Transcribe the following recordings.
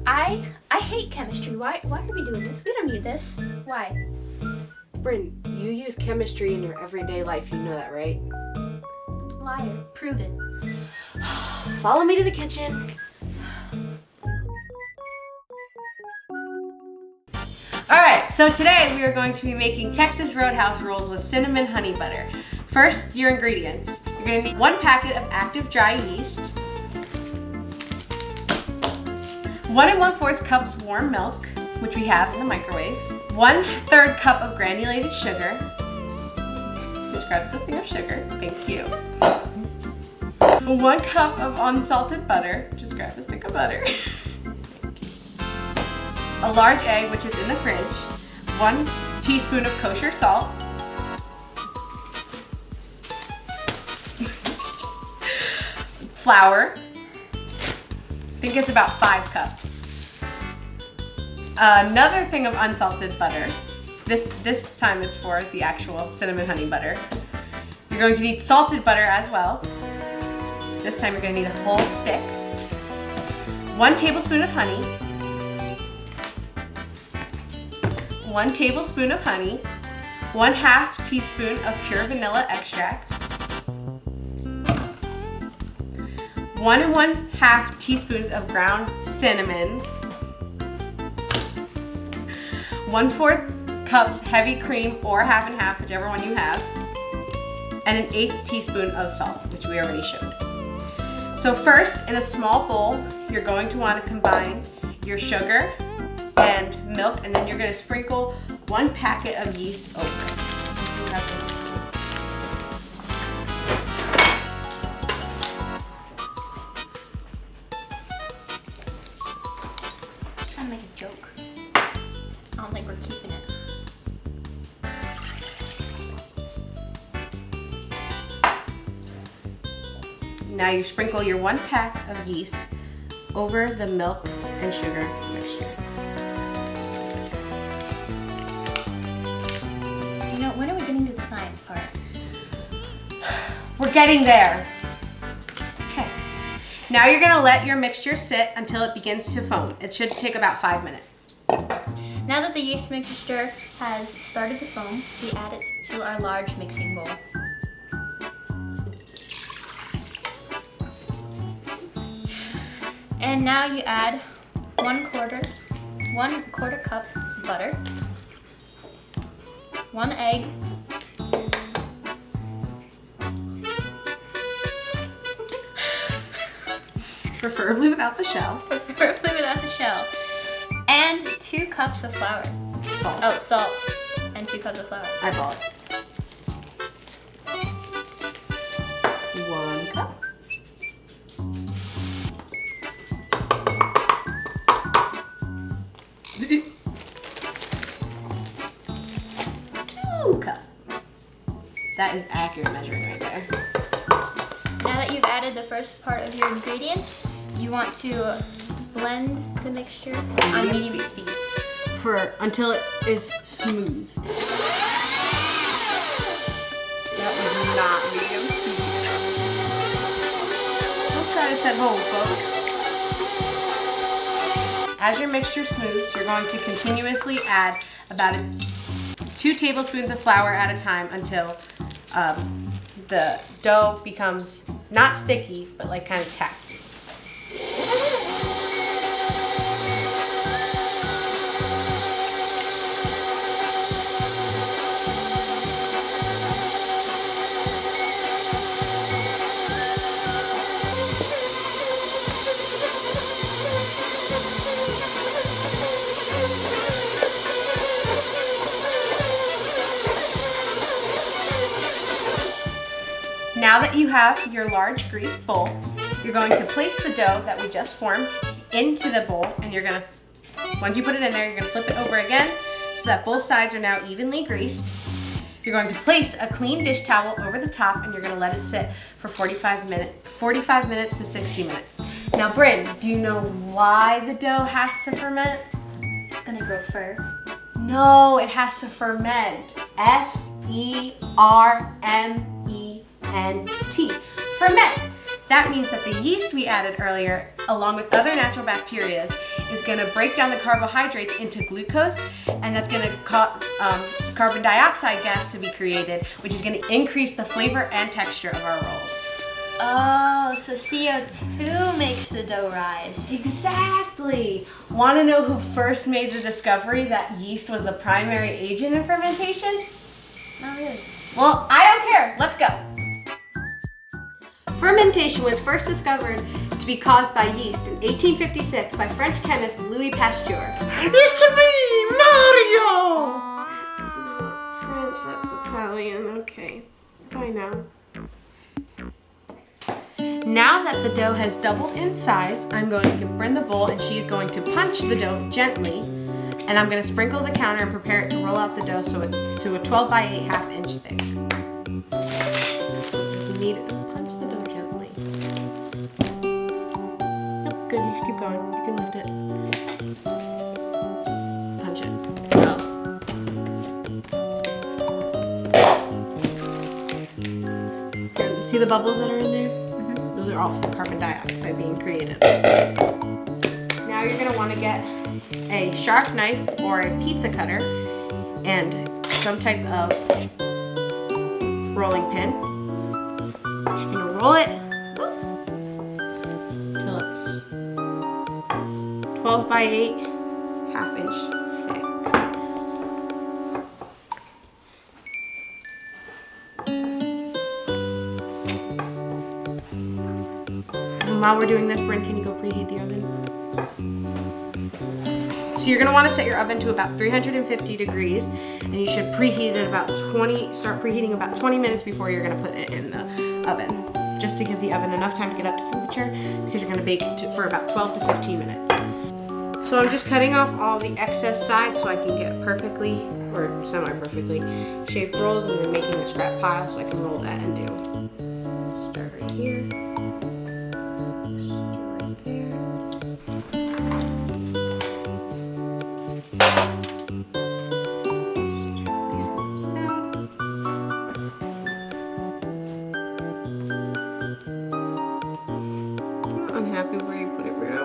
I hate chemistry. Why are we doing this? We don't need this. Why? Bryn, you use chemistry in your everyday life. You know that, right? Liar. Prove it. Follow me to the kitchen. Alright, so today we are going to be making Texas Roadhouse rolls with cinnamon honey butter. First, your ingredients. You're going to need 1 packet of active dry yeast, 1 1/4 cups warm milk, which we have in the microwave, 1/3 cup of granulated sugar. Just grab the thing of sugar, thank you. 1 cup of unsalted butter, just grab a stick of butter. A large egg, which is in the fridge, 1 teaspoon of kosher salt, flour, I think it's about 5 cups. Another thing of unsalted butter, this time it's for the actual cinnamon honey butter. You're going to need salted butter as well. This time you're going to need a whole stick. 1 tablespoon of honey, 1 tablespoon of honey, 1/2 teaspoon of pure vanilla extract, 1 1/2 teaspoons of ground cinnamon, 1/4 cups heavy cream or 1/2 and 1/2, whichever one you have, and 1/8 teaspoon of salt, which we already showed. So first, in a small bowl, you're going to want to combine your sugar and milk, and then you're going to sprinkle 1 packet of yeast over it. I'm trying to make a joke. I don't think we're keeping it. Now you sprinkle your 1 pack of yeast over the milk and sugar mixture. You know, when are we getting to the science part? We're getting there. Okay. Now you're gonna let your mixture sit until it begins to foam. It should take about 5 minutes. Now that the yeast mixture has started to foam, we add it to our large mixing bowl. And now you add 1/4 cup butter, 1 egg, Preferably without the shell. preferably without the shell, and 2 cups of flour. Salt. Oh, salt, and 2 cups of flour. Eyeball it. 1 cup. 2 cups. That is accurate measuring right there. Now that you've added the first part of your ingredients, you want to blend the mixture on medium speed. Until it is smooth. That was not medium speed. Don't try this at home, folks. As your mixture smooths, you're going to continuously add about 2 tablespoons of flour at a time until the dough becomes not sticky, but like kind of tacky. Now that you have your large greased bowl, you're going to place the dough that we just formed into the bowl, and you're gonna, once you put it in there, you're gonna flip it over again so that both sides are now evenly greased. You're going to place a clean dish towel over the top, and you're gonna let it sit for 45 minutes to 60 minutes. Now, Bryn, do you know why the dough has to ferment? It's gonna grow fur. No, it has to ferment. F-E-R-M-E-N-T. Ferment. That means that the yeast we added earlier, along with other natural bacteria, is going to break down the carbohydrates into glucose, and that's going to cause carbon dioxide gas to be created, which is going to increase the flavor and texture of our rolls. Oh, so CO2 makes the dough rise. Exactly. Want to know who first made the discovery that yeast was the primary agent in fermentation? Not really. Well, I don't care. Let's go. Fermentation was first discovered to be caused by yeast in 1856 by French chemist Louis Pasteur. It's me, Mario! That's not French, that's Italian. Okay. I know. Now that the dough has doubled in size, I'm going to give Bryn the bowl and she's going to punch the dough gently. And I'm going to sprinkle the counter and prepare it to roll out the dough to a 12 by 8 half inch thick. Just need it. Punch the dough gently. Oh, good. You can keep going. You can lift it. Punch it. Good. See the bubbles that are in there? Mm-hmm. Those are all from carbon dioxide being created. Now you're going to want to get a sharp knife or a pizza cutter and some type of rolling pin. Just gonna roll it till it's 12 by 8 half inch thick. And while we're doing this, Bryn, can you go preheat the oven? So you're gonna wanna set your oven to about 350 degrees, and you should preheat it start preheating about 20 minutes before you're gonna put it in the oven, just to give the oven enough time to get up to temperature, because you're gonna bake it for about 12 to 15 minutes. So I'm just cutting off all the excess sides so I can get perfectly, or semi-perfectly, shaped rolls, and then making a scrap pile so I can roll that and do. Start right here. Unhappy where you put it, Bruno.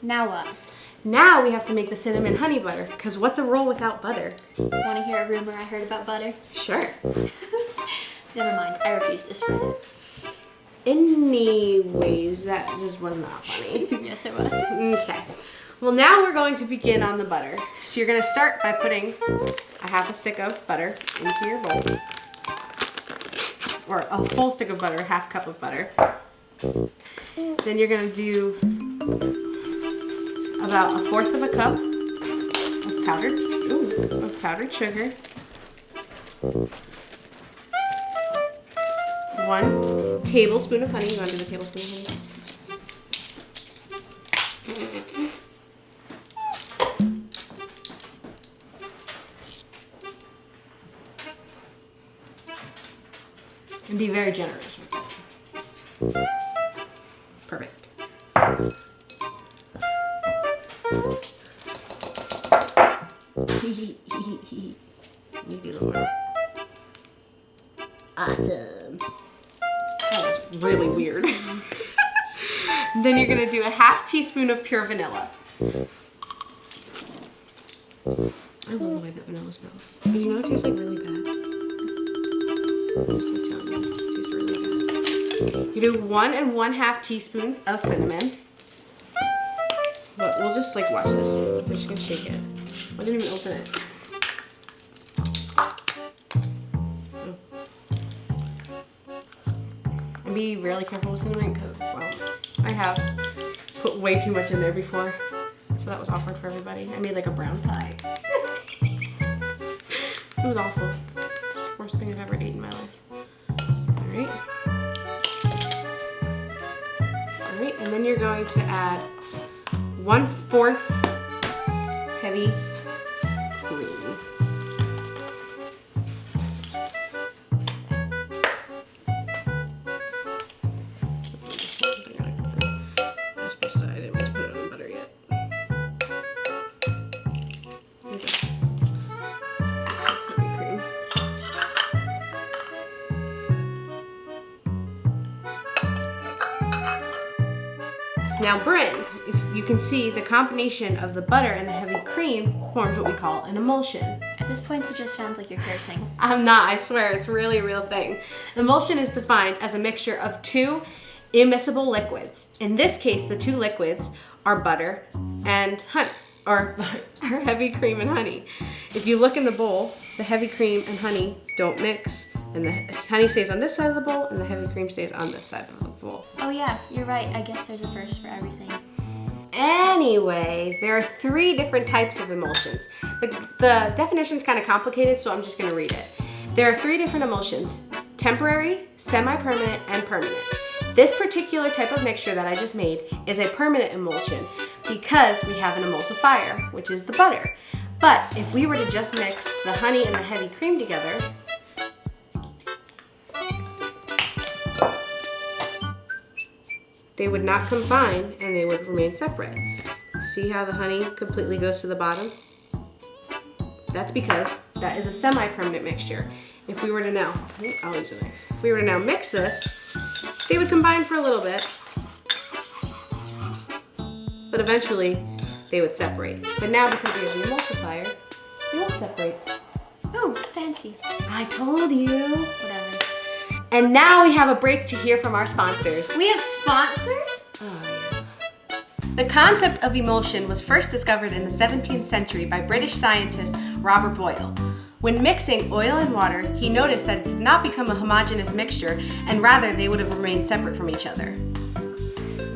Now what? Now we have to make the cinnamon honey butter, because what's a roll without butter? Want to hear a rumor I heard about butter? Sure. Never mind, I refuse to spread it. Anyways, that just was not funny. Yes, it was. Okay. Well, now we're going to begin on the butter. So you're going to start by putting a half a stick of butter into your bowl. Or a full stick of butter, half cup of butter. Then you're going to do about 1/4 of a cup of powdered sugar. 1 tablespoon of honey. You want to do the tablespoon of honey? And be very generous with it. Perfect. You do the one. Awesome. That was really weird. Then you're gonna do a half teaspoon of pure vanilla. I love the way that vanilla smells. But you know it tastes like really bad. Just like telling you, it tastes really bad. You do 1 1/2 teaspoons of cinnamon. But we'll just like watch this. We're just gonna shake it. I didn't even open it. And be really careful with cinnamon because I have put way too much in there before. So that was awkward for everybody. I made like a brown pie. It was awful. Worst thing I've ever eaten in my life. Alright. Alright, and then you're going to add 1/4 heavy cream. I didn't mean to put it on butter yet. Okay. Heavy cream. Now, Bryn, if you can see, the combination of the butter and the heavy cream forms what we call an emulsion. At this point, it just sounds like you're cursing. I'm not, I swear, it's really a real thing. Emulsion is defined as a mixture of two immiscible liquids. In this case, the two liquids are butter and honey, or heavy cream and honey. If you look in the bowl, the heavy cream and honey don't mix, and the honey stays on this side of the bowl, and the heavy cream stays on this side of the bowl. Oh yeah, you're right. I guess there's a first for everything. Anyway, there are 3 different types of emulsions. The definition's kind of complicated, so I'm just gonna read it. There are 3 different emulsions: temporary, semi-permanent, and permanent. This particular type of mixture that I just made is a permanent emulsion because we have an emulsifier, which is the butter. But if we were to just mix the honey and the heavy cream together, they would not combine and they would remain separate. See how the honey completely goes to the bottom? That's because that is a semi-permanent mixture. If we were to now, I'll use a knife. If we were to now mix this, they would combine for a little bit, but eventually they would separate. But now because we have the emulsifier, they won't separate. Ooh, fancy. I told you. Whatever. And now we have a break to hear from our sponsors. We have sponsors? Oh, yeah. The concept of emulsion was first discovered in the 17th century by British scientist Robert Boyle. When mixing oil and water, he noticed that it did not become a homogeneous mixture, and rather they would have remained separate from each other.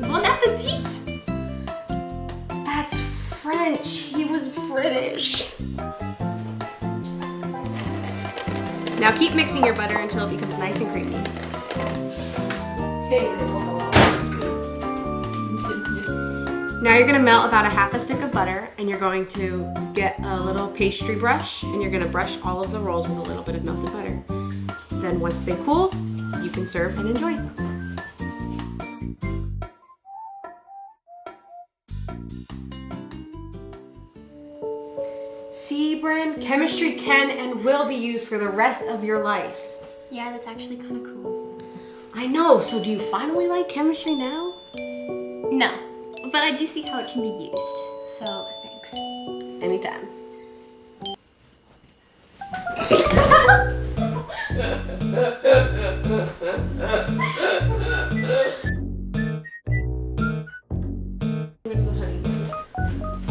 Bon appetit! That's French. He was British. Now keep mixing your butter until it becomes nice and creamy. Now you're gonna melt about a half a stick of butter, and you're going to get a little pastry brush, and you're gonna brush all of the rolls with a little bit of melted butter. Then once they cool, you can serve and enjoy. See, Bryn, chemistry can and will be used for the rest of your life. Yeah, that's actually kind of cool. I know, so do you finally like chemistry now? No, but I do see how it can be used, so thanks. Anytime.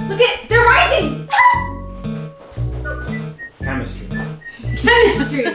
Look it, they're rising! Chemistry. Chemistry!